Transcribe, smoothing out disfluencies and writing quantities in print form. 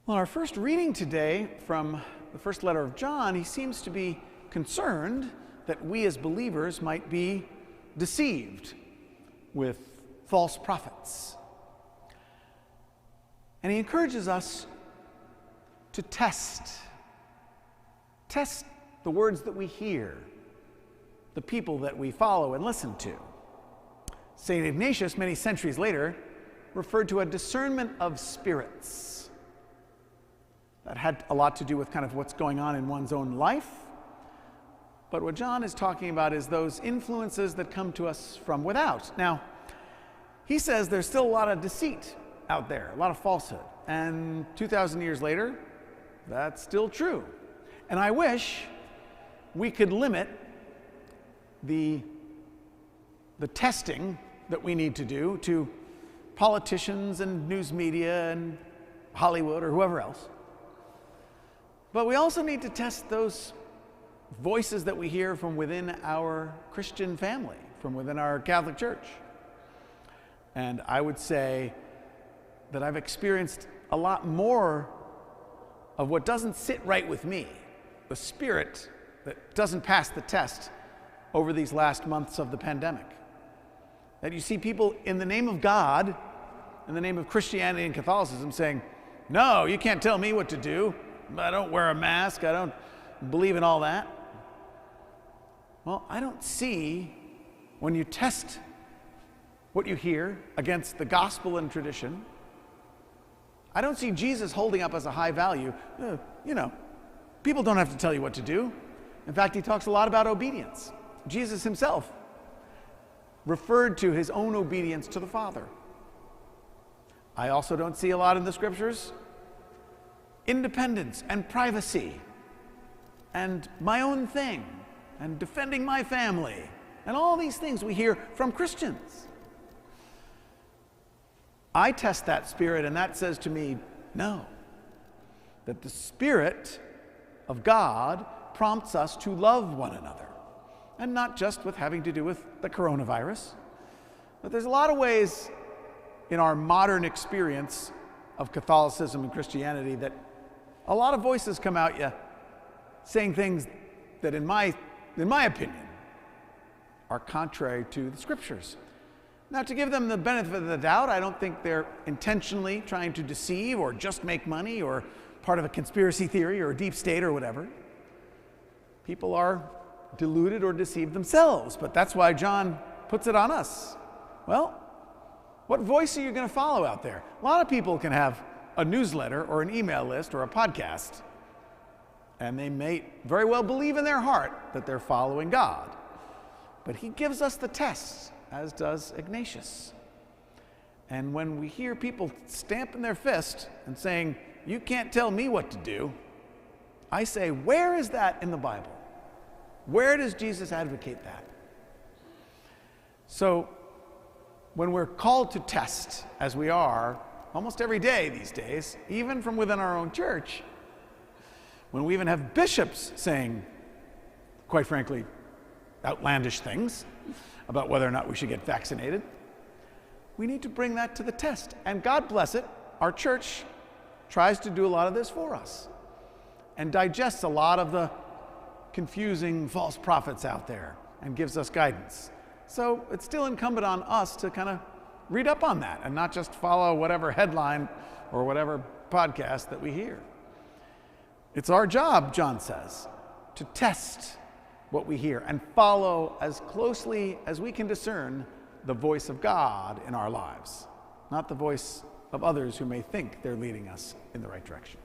Well, our first reading today from the first letter of John, he seems to be concerned that we as believers might be deceived with false prophets. And he encourages us to test the words that we hear, the people that we follow and listen to. St. Ignatius, many centuries later, referred to a discernment of spirits. That had a lot to do with kind of what's going on in one's own life. But what John is talking about is those influences that come to us from without. Now, he says there's still a lot of deceit out there, a lot of falsehood. And 2,000 years later, that's still true. And I wish we could limit the testing that we need to do to politicians and news media and Hollywood or whoever else. But we also need to test those voices that we hear from within our Christian family, from within our Catholic Church. And I would say that I've experienced a lot more of what doesn't sit right with me, the spirit that doesn't pass the test over these last months of the pandemic. That you see people in the name of God, in the name of Christianity and Catholicism saying, no, you can't tell me what to do. I don't wear a mask. I don't believe in all that. Well, I don't see, when you test what you hear against the gospel and tradition, I don't see Jesus holding up as a high value. People don't have to tell you what to do. In fact, he talks a lot about obedience. Jesus himself referred to his own obedience to the Father. I also don't see a lot in the scriptures independence and privacy and my own thing and defending my family and all these things we hear from Christians. I test that spirit, and that says to me, no, that the Spirit of God prompts us to love one another, and not just with having to do with the coronavirus, but there's a lot of ways in our modern experience of Catholicism and Christianity that a lot of voices come out saying things that in my opinion are contrary to the scriptures. Now, to give them the benefit of the doubt, I don't think they're intentionally trying to deceive or just make money or part of a conspiracy theory or a deep state or whatever. People are deluded or deceived themselves, but that's why John puts it on us. Well, what voice are you going to follow out there? A lot of people can have a newsletter or an email list or a podcast, and they may very well believe in their heart that they're following God. But he gives us the tests, as does Ignatius. And when we hear people stamping their fist and saying, you can't tell me what to do, I say, where is that in the Bible? Where does Jesus advocate that? So when we're called to test, as we are almost every day these days, even from within our own church, when we even have bishops saying, quite frankly, outlandish things about whether or not we should get vaccinated, we need to bring that to the test. And God bless it, our church tries to do a lot of this for us and digests a lot of the confusing false prophets out there and gives us guidance. So it's still incumbent on us to kind of read up on that and not just follow whatever headline or whatever podcast that we hear. It's our job, John says, to test what we hear and follow as closely as we can discern the voice of God in our lives, not the voice of others who may think they're leading us in the right direction.